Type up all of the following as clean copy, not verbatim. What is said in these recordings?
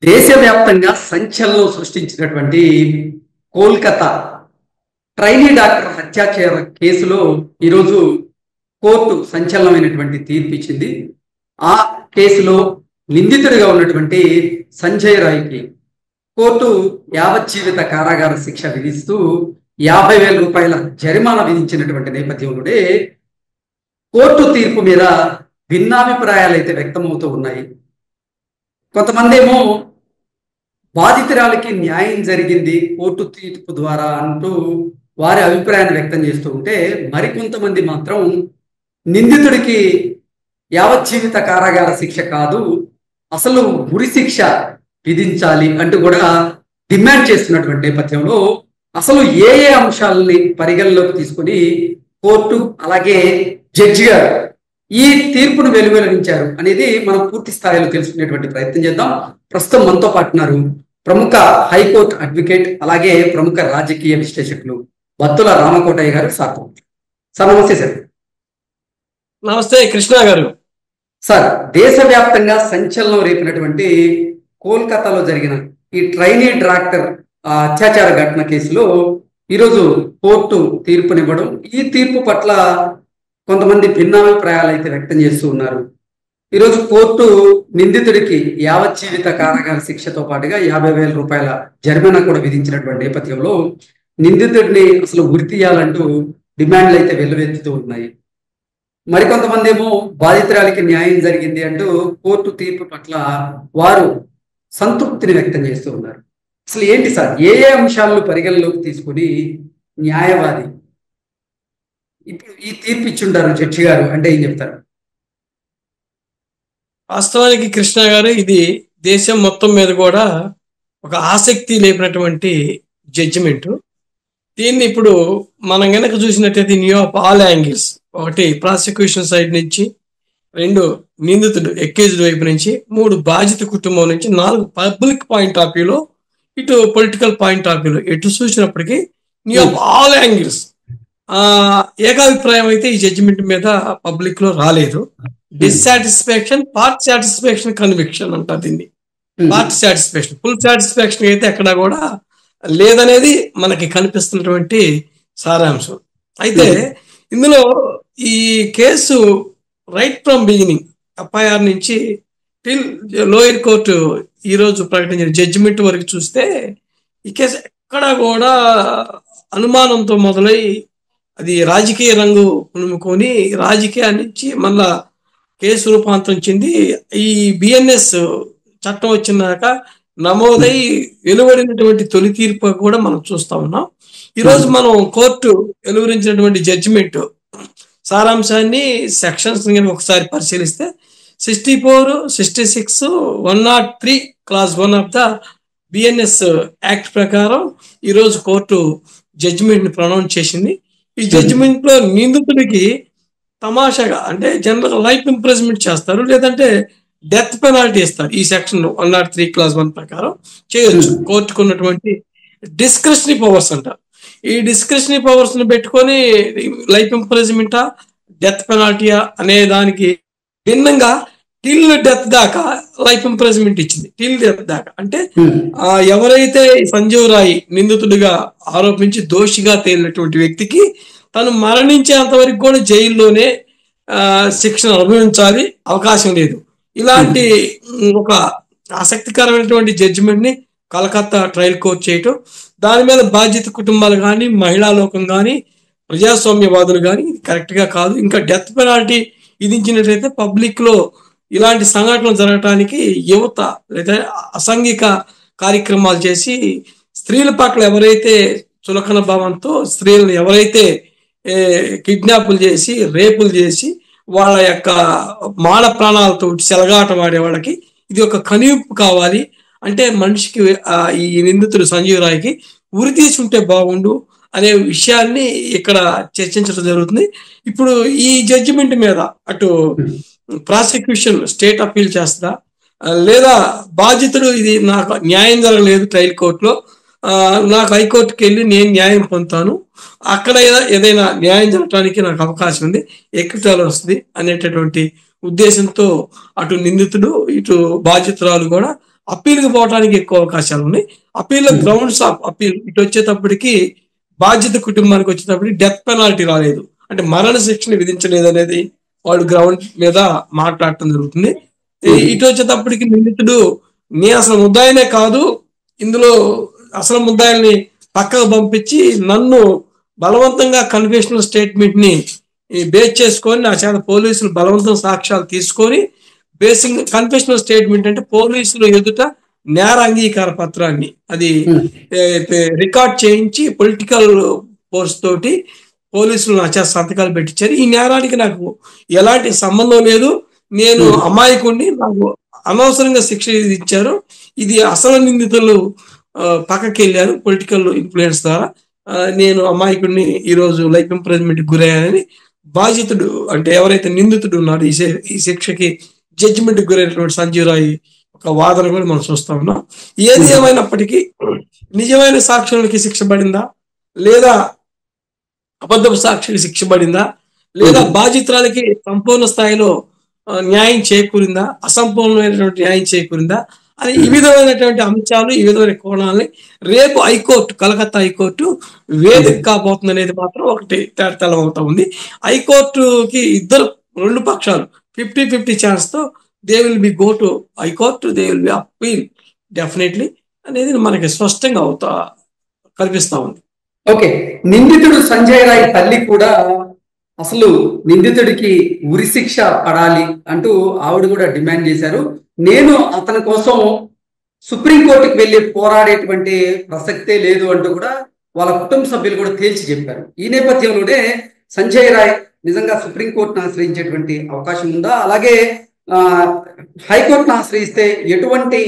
దేశవ్యాప్తంగా సంచలనం సృష్టించినటువంటి కోల్కతా ట్రైనీ డాక్టర్ హత్యాచార కేసులో ఈరోజు కోర్టు సంచలనమైనటువంటి తీర్పు ఇచ్చింది. ఆ కేసులో నిందితుడిగా ఉన్నటువంటి సంజయ్ రాయ్కి కోర్టు యావజ్జీవిత కారాగార శిక్ష విధిస్తూ 50,000 రూపాయల జరిమానా విధించినటువంటి నేపథ్యంలోనే కోర్టు తీర్పు మీద భిన్నాభిప్రాయాలు అయితే వ్యక్తమవుతూ ఉన్నాయి. కొంతమంది ఏమో బాధితురాలకి న్యాయం జరిగింది కోర్టు తీర్పు ద్వారా అంటూ వారి అభిప్రాయాన్ని వ్యక్తం చేస్తూ ఉంటే, మరికొంతమంది మాత్రం నిందితుడికి యావజ్జీవిత కారాగార శిక్ష కాదు, అసలు ఉరి శిక్ష విధించాలి అంటూ కూడా డిమాండ్ చేస్తున్నటువంటి నేపథ్యంలో అసలు ఏ అంశాలని పరిగణలోకి తీసుకుని కోర్టు అలాగే జడ్జి గారు ఈ తీర్పును వెలువరించారు అనేది మనం పూర్తి స్థాయిలో తెలుసుకునేటువంటి ప్రయత్నం చేద్దాం. ప్రస్తుతం మనతో పాటున్నారు ప్రముఖ హైకోర్టు అడ్వకేట్ అలాగే ప్రముఖ రాజకీయ విశ్లేషకులు బత్తుల రామకోటయ్య గారు. సార్ నమస్తే సార్. నమస్తే కృష్ణ గారు. సార్, దేశవ్యాప్తంగా సంచలనం రేపినటువంటి కోల్కతాలో జరిగిన ఈ ట్రైనీ డాక్టర్ అత్యాచార ఘటన కేసులో ఈరోజు కోర్టు తీర్పునివ్వడం, ఈ తీర్పు పట్ల కొంతమంది భిన్నాభిప్రాయాలు అయితే వ్యక్తం చేస్తూ ఉన్నారు. ఈరోజు కోర్టు నిందితుడికి యావజ్జీవిత కారాగార శిక్షతో పాటుగా 50,000 రూపాయల జరిమానా కూడా విధించినటువంటి నేపథ్యంలో నిందితుడిని అసలు ఉరి తీయాలంటూ డిమాండ్లు అయితే వెల్లువెత్తుతూ ఉన్నాయి. మరికొంతమంది ఏమో బాధితురాలికి న్యాయం జరిగింది అంటూ కోర్టు తీర్పు పట్ల వారు సంతృప్తిని వ్యక్తం చేస్తూ ఉన్నారు. అసలు ఏంటి సార్, ఏ అంశాలను పరిగణలోకి తీసుకుని న్యాయవాది ఇప్పుడు ఈ తీర్పు ఇచ్చుంటారు జడ్జి గారు అంటే ఏం చెప్తారు? వాస్తవానికి కృష్ణ గారు, ఇది దేశం మొత్తం మీద కూడా ఒక ఆసక్తి లేపినటువంటి జడ్జిమెంట్. దీన్ని ఇప్పుడు మనం గనక చూసినట్టయితే న్యూ ఆఫ్ ఆల్ యాంగిల్స్, ఒకటి ప్రాసిక్యూషన్ సైడ్ నుంచి, 2 నిందితుడు ఎక్యూజ్డ్ వైపు నుంచి, 3 బాధిత కుటుంబం నుంచి, 4 పబ్లిక్ పాయింట్ ఆఫ్ వ్యూలో, ఇటు పొలిటికల్ పాయింట్ ఆఫ్ వ్యూలో ఎటు చూసినప్పటికీ న్యూ ఆఫ్ ఆల్ యాంగిల్స్ ఏకాభిప్రాయం అయితే ఈ జడ్జిమెంట్ మీద పబ్లిక్ లో రాలేదు. డిస్సాటిస్ఫాక్షన్, పార్ట్ సాటిస్ఫాక్షన్, కన్విక్షన్ అంటారు దీన్ని. పార్ట్ సాటిస్ఫాక్షన్, ఫుల్ సాటిస్ఫాక్షన్ అయితే ఎక్కడా కూడా లేదనేది మనకి కనిపిస్తున్నటువంటి సారాంశం. అయితే ఇందులో ఈ case right from beginning FIR నుంచి టిల్ లోయర్ కోర్టు ఈరోజు ప్రకటించిన జడ్జిమెంట్ వరకు చూస్తే ఈ కేసు ఎక్కడా కూడా అనుమానంతో మొదలై అది రాజకీయ రంగు పులుముకొని రాజకీయాల నుంచి మళ్ళా కేసు రూపాంతరం చెంది ఈ బిఎన్ఎస్ చట్టం వచ్చినాక నమోదై వెలువడినటువంటి తొలి తీర్పు కూడా మనం చూస్తా ఉన్నాం. ఈరోజు మనం కోర్టు వెలువరించినటువంటి జడ్జిమెంట్ సారాంశాన్ని సెక్షన్స్ ఒకసారి పరిశీలిస్తే 64, 66, 103 class 1 of the BNS act ప్రకారం ఈరోజు కోర్టు జడ్జిమెంట్ ని ప్రొనౌన్స్ చేసింది. ఈ జడ్జిమెంట్ లో నిందితుడికి తమాషాగా అంటే జనరల్ లైఫ్ ఇంప్రిజన్మెంట్ చేస్తారు, లేదంటే డెత్ పెనాల్టీ ఇస్తారు. ఈ సెక్షన్ 103 క్లాస్ 1 ప్రకారం చేయొచ్చు. కోర్టుకు ఉన్నటువంటి డిస్క్రిషనరీ పవర్స్ అంటారు. ఈ డిస్క్రిషనరీ పవర్స్ ని పెట్టుకొని లైఫ్ ఇంప్రిజన్మెంటా డెత్ పెనాల్టీయా అనే దానికి భిన్నంగా టిల్ డెత్ దాకా లైఫ్ ఇంప్రిజన్మెంట్ ఇచ్చింది. టిల్ డెత్ దాకా అంటే ఎవరైతే సంజీవ్ రాయ్ నిందితుడిగా ఆరోపించి దోషిగా తేలినటువంటి వ్యక్తికి తను మరణించేంత వరకు కూడా జైల్లోనే శిక్షణ అనుభవించాలి, అవకాశం లేదు. ఇలాంటి ఒక ఆసక్తికరమైనటువంటి జడ్జిమెంట్ ని కలకత్తా ట్రయల్ కోర్ట్ చేయటం, దాని మీద బాధ్యత కుటుంబాలు కానీ, మహిళా లోకం కానీ, ప్రజాస్వామ్యవాదులు కానీ ఇది కరెక్ట్ గా కాదు. ఇంకా డెత్ పెనాల్టీ విధించినట్లయితే పబ్లిక్ లో ఇలాంటి సంఘటనలు జరగటానికి యువత లేదా అసాంఘిక కార్యక్రమాలు చేసి స్త్రీల పట్ల ఎవరైతే చులకన భావంతో స్త్రీలను ఎవరైతే కిడ్నాపులు చేసి రేపులు చేసి వాళ్ళ యొక్క మాన ప్రాణాలతో చెలగాటం ఆడే వాళ్ళకి ఇది ఒక కనివింపు కావాలి. అంటే మనిషికి ఈ నిందితుడు సంజీవ్ రాయ్కి ఉరి తీసుకుంటే బాగుండు అనే విషయాన్ని ఇక్కడ చర్చించడం జరుగుతుంది. ఇప్పుడు ఈ జడ్జిమెంట్ మీద అటు ప్రాసిక్యూషన్ స్టేట్ అప్పీల్ చేస్తుందా, లేదా బాధితుడు ఇది నాకు న్యాయం జరగలేదు ట్రయల్ కోర్టులో, నాకు హైకోర్టుకి వెళ్ళి నేను న్యాయం పొందుతాను, అక్కడ ఏదైనా న్యాయం జరగడానికి నాకు అవకాశం ఉంది, ఎక్విటల్ వస్తుంది అనేటటువంటి ఉద్దేశంతో అటు నిందితుడు ఇటు బాధితురాలు కూడా అప్పీల్కి పోవడానికి ఎక్కువ అవకాశాలు ఉన్నాయి. అప్పీల్ గ్రౌండ్స్ ఆఫ్ అప్పీల్ ఇటు వచ్చేటప్పటికి బాధ్యత కుటుంబానికి వచ్చేటప్పటికి డెత్ పెనాల్టీ రాలేదు, అంటే మరణ శిక్షణ విధించలేదు అనేది వాళ్ళు గ్రౌండ్ మీద మాట్లాడటం జరుగుతుంది. ఇటు వచ్చేటప్పటికి నిందితుడు నీ అసలు ముద్దాయినే కాదు, ఇందులో అసలు ముద్దాయిల్ని పక్కకు పంపించి నన్ను బలవంతంగా కన్ఫెషనల్ స్టేట్మెంట్ ని బేస్ చేసుకొని నా చేత పోలీసులు బలవంతం సాక్ష్యాలు తీసుకొని బేసింగ్ కన్ఫెషనల్ స్టేట్మెంట్ అంటే పోలీసులు ఎదుట నేర అంగీకార పత్రాన్ని అది రికార్డ్ చేయించి పొలిటికల్ ఫోర్స్ తోటి పోలీసులు నా చేత సంతకాలు పెట్టించారు. ఈ నేరానికి నాకు ఎలాంటి సంబంధం లేదు, నేను అమాయకుడిని, నాకు అనవసరంగా శిక్ష ఇచ్చారు, ఇది అసలు నిందితులు పక్కకి వెళ్ళారు పొలిటికల్ ఇన్ఫ్లుయెన్స్ ద్వారా, నేను అమాయకుడిని ఈరోజు లైఫ్ ఇంప్రిజన్మెంట్ గురయ్యానని బాధితుడు అంటే ఎవరైతే నిందితుడు ఉన్నాడు ఈ శిక్షకి జడ్జిమెంట్ గురైనటువంటి సంజీవ్ రాయ్ ఒక వాదన కూడా మనం చూస్తా ఉన్నాం. ఏది ఏమైనప్పటికీ నిజమైన సాక్షులకి శిక్ష పడిందా, లేదా అబద్ధపు సాక్షికి శిక్ష పడిందా, లేదా బాధితురాలకి సంపూర్ణ స్థాయిలో న్యాయం చేకూరిందా, అసంపూర్ణమైనటువంటి న్యాయం చేకూరిందా అని ఈ విధమైనటువంటి అంశాలు, ఈ విధమైన కోణాలని రేపు హైకోర్టు, కలకత్తా హైకోర్టు వేదిక కాబోతుంది అనేది మాత్రం ఒకటి తేటతెల్లం అవుతా ఉంది. హైకోర్టుకి రెండు పక్షాలు 50-50 ఛాన్స్ తో they will be go to high court, they will be appeal definitely అనేది మనకి స్పష్టంగా కనిపిస్తా ఉంది. ఓకే, నిందితుడు సంజయ్ రాయ్ తల్లి కూడా అసలు నిందితుడికి ఉరి శిక్ష పడాలి అంటూ ఆవిడ కూడా డిమాండ్ చేశారు. నేను అతని కోసం సుప్రీంకోర్టుకి వెళ్ళి పోరాడేటువంటి ప్రసక్తే లేదు అంటూ కూడా వాళ్ళ కుటుంబ సభ్యులు కూడా తేల్చి చెప్పారు. ఈ నేపథ్యంలోనే సంజయ్ రాయ్ నిజంగా సుప్రీంకోర్టును ఆశ్రయించేటువంటి అవకాశం ఉందా, అలాగే హైకోర్టును ఆశ్రయిస్తే ఎటువంటి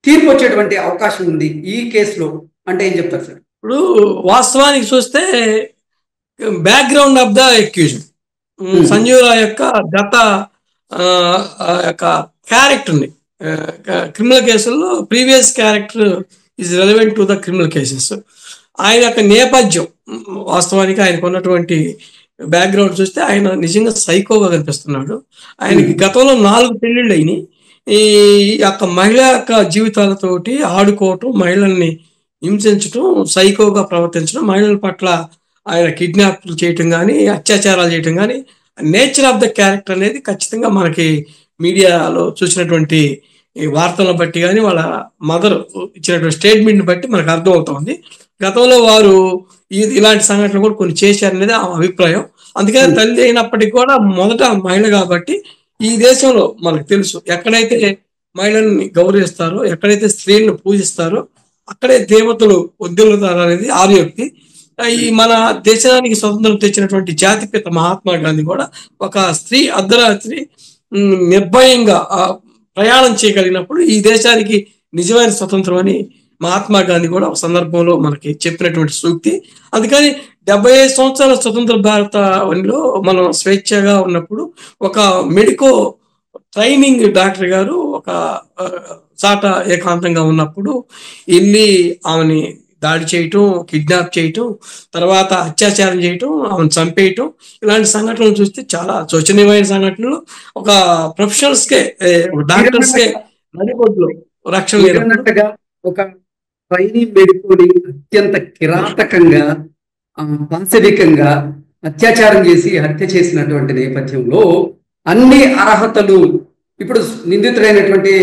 తీర్పు వచ్చేటువంటి అవకాశం ఉంది ఈ కేసులో అంటే ఏం చెప్తారు సార్? ఇప్పుడు వాస్తవానికి చూస్తే background of the accused Sanjeev Roy యొక్క గత యొక్క క్యారెక్టర్ని క్రిమినల్ కేసుల్లో previous character is relevant to the criminal cases. ఆయన యొక్క నేపథ్యం వాస్తవానికి ఆయనకు ఉన్నటువంటి బ్యాక్గ్రౌండ్ చూస్తే ఆయన నిజంగా సైకోగా కనిపిస్తున్నాడు. ఆయనకి గతంలో 4 పెళ్లిళ్ళు అయినాయి. ఈ యొక్క మహిళ యొక్క జీవితాలతోటి ఆడుకోవటం, మహిళల్ని హింసించడం, సైకోగా ప్రవర్తించడం, మహిళల పట్ల ఆయన కిడ్నాప్లు చేయటం కానీ, అత్యాచారాలు చేయటం కానీ, నేచర్ ఆఫ్ ద క్యారెక్టర్ అనేది ఖచ్చితంగా మనకి మీడియాలో చూసినటువంటి ఈ వార్తలను బట్టి కానీ వాళ్ళ మదర్ ఇచ్చినటువంటి స్టేట్మెంట్ని బట్టి మనకు అర్థమవుతోంది. గతంలో వారు ఇలాంటి సంఘటనలు కూడా కొన్ని చేశారనేది ఆ అభిప్రాయం. అందుకని తల్లి అయినప్పటికీ కూడా మొదట మహిళ కాబట్టి ఈ దేశంలో మనకు తెలుసు, ఎక్కడైతే మహిళల్ని గౌరవిస్తారో, ఎక్కడైతే స్త్రీలను పూజిస్తారో అక్కడే దేవతలు ఉద్యోగుతారు అనేది ఆర్యోక్తి. ఈ మన దేశానికి స్వతంత్రం తెచ్చినటువంటి జాతిపిత మహాత్మా గాంధీ కూడా ఒక స్త్రీ అర్ధరాత్రి నిర్భయంగా ప్రయాణం చేయగలిగినప్పుడు ఈ దేశానికి నిజమైన స్వతంత్రం అని మహాత్మా గాంధీ కూడా ఒక సందర్భంలో మనకి చెప్పినటువంటి సూక్తి. అందుకని 75 సంవత్సరాల స్వతంత్ర భారతంలో మనం స్వేచ్ఛగా ఉన్నప్పుడు ఒక మెడికో ట్రైనింగ్ డాక్టర్ గారు ఒక చాట ఏకాంతంగా ఉన్నప్పుడు వెళ్ళి ఆమెని దాడి చేయటం, కిడ్నాప్ చేయటం, తర్వాత అత్యాచారం చేయటం, ఆమెను చంపేయటం, ఇలాంటి సంఘటనలు చూస్తే చాలా శోచనీయమైన సంఘటనలు. ఒక ప్రొఫెషనల్స్కే, డాక్టర్స్కే నడిబొడ్లు రక్షణ లేనట్టుగా ఒక ట్రైనింగ్ మెడికోని అత్యంత కిరాతకంగా, పాశవికంగా అత్యాచారం చేసి హత్య చేసినటువంటి నేపథ్యంలో అన్ని అర్హతలు ఇప్పుడు నిందితుడైనటువంటి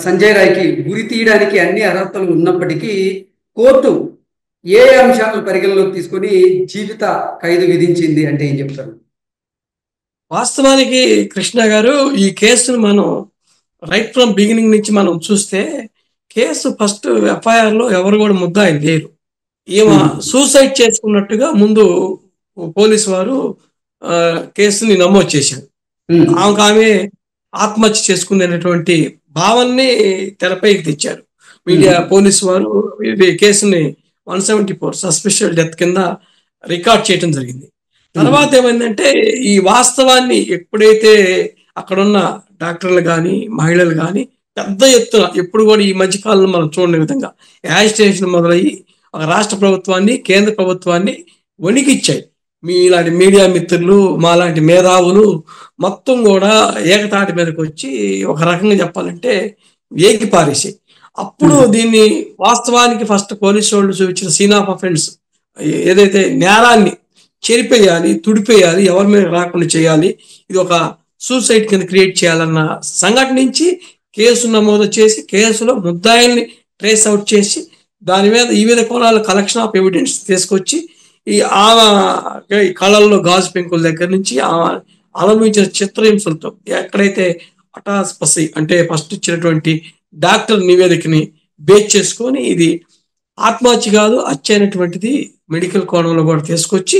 సంజయ్ రాయ్కి గురి తీయడానికి అన్ని అర్హతలు ఉన్నప్పటికీ కోర్టు ఏ అంశాలను పరిగణలోకి తీసుకొని జీవిత ఖైదు విధించింది అంటే ఏం చెప్తారు? వాస్తవానికి కృష్ణ గారు ఈ కేసును మనం రైట్ ఫ్రమ్ బిగినింగ్ నుంచి మనం చూస్తే కేసు ఫస్ట్ ఎఫ్ఐఆర్ లో ఎవరు కూడా ముద్దాయిలు లేరు. ఈమె సూసైడ్ చేసుకున్నట్టుగా ముందు పోలీసు వారు కేసుని నమోదు చేశారు. ఆమె ఆత్మహత్య చేసుకునేటువంటి భావాన్ని తెరపైకి తెచ్చారు. మీడియా పోలీసు వారు కేసుని 174 సస్పిషియల్ డెత్ కింద రికార్డ్ చేయడం జరిగింది. తర్వాత ఏమైందంటే ఈ వాస్తవాన్ని ఎప్పుడైతే అక్కడున్న డాక్టర్లు కానీ, మహిళలు కానీ పెద్ద ఎత్తున ఎప్పుడు కూడా ఈ మధ్యకాలంలో మనం చూడని విధంగా యాజిటేషన్ మొదలయ్యి ఒక రాష్ట్ర ప్రభుత్వాన్ని, కేంద్ర ప్రభుత్వాన్ని వణికిచ్చాయి. ఇలాంటి మీడియా మిత్రులు, మాలాంటి మేధావులు మొత్తం కూడా ఏకతాటి మీదకి వచ్చి ఒక రకంగా చెప్పాలంటే ఏకి పారేసి అప్పుడు దీన్ని వాస్తవానికి ఫస్ట్ పోలీసు వాళ్ళు చూపించిన సీన్ ఆఫ్ అఫెన్స్ ఏదైతే నేరాన్ని చెరిపేయాలి, తుడిపేయాలి, ఎవరి మీద రాకుండా చేయాలి, ఇది ఒక సూసైడ్ కింద క్రియేట్ చేయాలన్న సంఘటన నుంచి కేసు నమోదు చేసి కేసులో ముద్దాయిల్ని ట్రేస్ అవుట్ చేసి దాని మీద వివిధ కోణాల కలెక్షన్ ఆఫ్ ఎవిడెన్స్ తీసుకొచ్చి ఈ ఆమె కళల్లో గాజు పెంకుల దగ్గర నుంచి ఆమె అనుభవించిన చిత్రహింసలతో ఎక్కడైతే అటాస్పసి అంటే ఫస్ట్ ఇచ్చినటువంటి డాక్టర్ నివేదికని బేస్ చేసుకొని ఇది ఆత్మహత్య కాదు హత్య అయినటువంటిది మెడికల్ కోణంలో కూడా తీసుకొచ్చి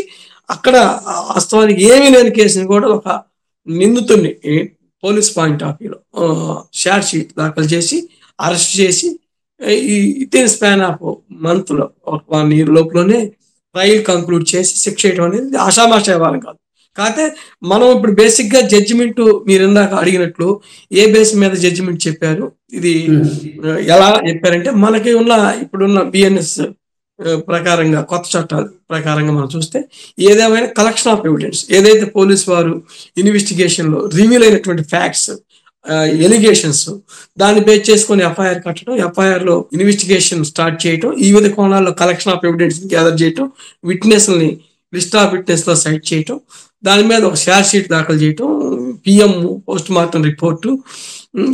అక్కడ వాస్తవానికి ఏమీ లేని కేసుని కూడా ఒక నిందితుడిని పోలీస్ పాయింట్ ఆఫ్ వ్యూలో షార్ట్ షీట్ దాఖలు చేసి అరెస్ట్ చేసి ఈ ఇన్ స్పాన్ ఆఫ్ మంత్ లో ఒక 1 year లోపలనే ట్రయల్ కంక్లూడ్ చేసి శిక్ష వేయడం అనేది ఆషామాషా వ్యవహారం కాదు. కాకపోతే మనం ఇప్పుడు బేసిక్ గా జడ్జిమెంట్ మీరు ఇందాక అడిగినట్లు ఏ బేస్ మీద జడ్జిమెంట్ చెప్పారు, ఇది ఎలా చెప్పారంటే మనకి ఉన్న ఇప్పుడున్న బిఎన్ఎస్ ప్రకారంగా కొత్త చట్టాల ప్రకారంగా మనం చూస్తే ఏదేమైనా కలెక్షన్ ఆఫ్ ఎవిడెన్స్ ఏదైతే పోలీసు వారు ఇన్వెస్టిగేషన్ లో రివీల్ అయినటువంటి ఫ్యాక్ట్స్ ఎలిగేషన్స్ దాన్ని బేస్ చేసుకొని ఎఫ్ఐఆర్ కట్టడం, ఎఫ్ఐఆర్ లో ఇన్వెస్టిగేషన్ స్టార్ట్ చేయటం, ఈ వివిధ కోణాల్లో కలెక్షన్ ఆఫ్ ఎవిడెన్స్ గ్యాదర్ చేయటం, విట్నెస్ని లిస్ట్ ఆఫ్ విట్నెస్ లో సైట్ చేయటం, దాని మీద ఒక షార్ట్ షీట్ దాఖలు చేయటం, పిఎం పోస్ట్ మార్టం రిపోర్టు,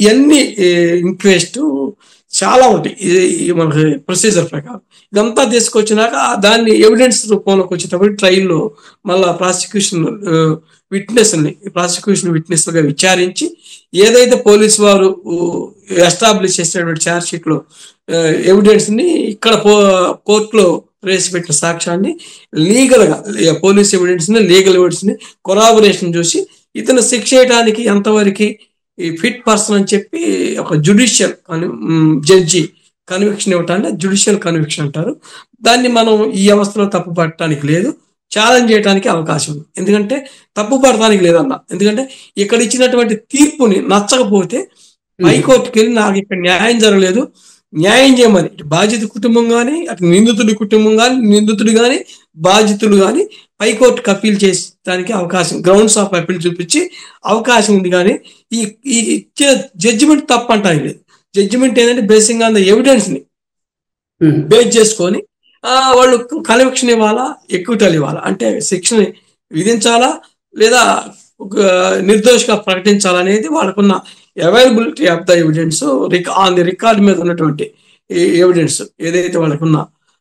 ఇవన్నీ ఇంక్వెస్ట్ చాలా ఉంటాయి మనకి ప్రొసీజర్ ప్రకారం. ఇదంతా తీసుకొచ్చినాక దాన్ని ఎవిడెన్స్ రూపంలోకి వచ్చేటప్పుడు ట్రయల్లో మళ్ళా ప్రాసిక్యూషన్ విట్నెస్లుగా విచారించి ఏదైతే పోలీసు వారు ఎస్టాబ్లిష్ చేసినటువంటి ఛార్జ్ షీట్ లో ఎవిడెన్స్ ని ఇక్కడ కోర్టులో ప్రవేశపెట్టిన సాక్ష్యాన్ని లీగల్ గా పోలీస్ ఎవిడెన్స్ ని లీగల్ ఎవిడెన్స్ ని కొరాబరేషన్ చూసి ఇతను శిక్ష చేయడానికి ఎంతవరకు ఈ ఫిట్ పర్సన్ అని చెప్పి ఒక జుడిషియల్ జడ్జి కన్విక్షన్ ఇవ్వటాన్ని జుడిషియల్ కన్విక్షన్ అంటారు. దాన్ని మనం ఈ వ్యవస్థలో తప్పు పట్టడానికి లేదు, ఛాలెంజ్ చేయడానికి అవకాశం ఉంది. ఎందుకంటే తప్పు పడటానికి లేదన్నా, ఎందుకంటే ఇక్కడ ఇచ్చినటువంటి తీర్పుని నచ్చకపోతే హైకోర్టుకి వెళ్ళి నాకు ఇక్కడ న్యాయం జరగలేదు, న్యాయం చేయమని ఇటు బాధిత కుటుంబం కానీ అటు నిందితుడి కుటుంబం కానీ నిందితుడు కానీ బాధితులు కానీ హైకోర్టుకి అప్పీల్ చేసడానికి అవకాశం, గ్రౌండ్స్ ఆఫ్ అప్పీల్ చూపించి అవకాశం ఉంది. కానీ ఈ ఇచ్చిన జడ్జిమెంట్ తప్పు అంటానికి లేదు. జడ్జిమెంట్ ఏంటంటే బేసింగ్ ఆన్ ద ఎవిడెన్స్ ని బేస్ చేసుకొని వాళ్ళు కన్విక్షన్ ఇవ్వాలా, ఎక్విటల్ ఇవ్వాలా, అంటే శిక్షని విధించాలా లేదా నిర్దోషిగా ప్రకటించాలనేది వాళ్ళకున్న availability of the evidence on the record మీద ఉన్నటువంటి ఎవిడెన్స్ ఏదైతే వాళ్ళకున్న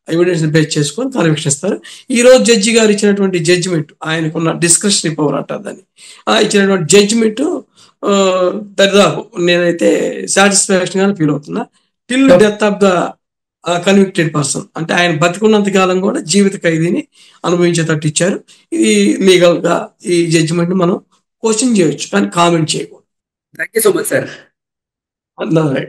ఎవిడెన్స్ బేస్ చేసుకొని కన్విక్షన్ ఇస్తారు. ఈ రోజు జడ్జి గారు ఇచ్చినటువంటి జడ్జిమెంట్ ఆయనకున్న డిస్క్రిప్షనరీ పవర్ అంటారు దాన్ని, ఇచ్చినటువంటి జడ్జిమెంట్ దరిదాపు నేనైతే సాటిస్ఫాక్షన్ గానే ఫీల్ అవుతున్నా. Till death of the convicted person అంటే ఆయన బతికున్నంత కాలం కూడా జీవిత ఖైదీని అనుభవించేటట్టు ఇచ్చారు. ఇది లీగల్ గా ఈ జడ్జిమెంట్ మనం క్వశ్చన్ చేయొచ్చు కానీ కామెంట్ చేయకూడదు. Thank you so much sir.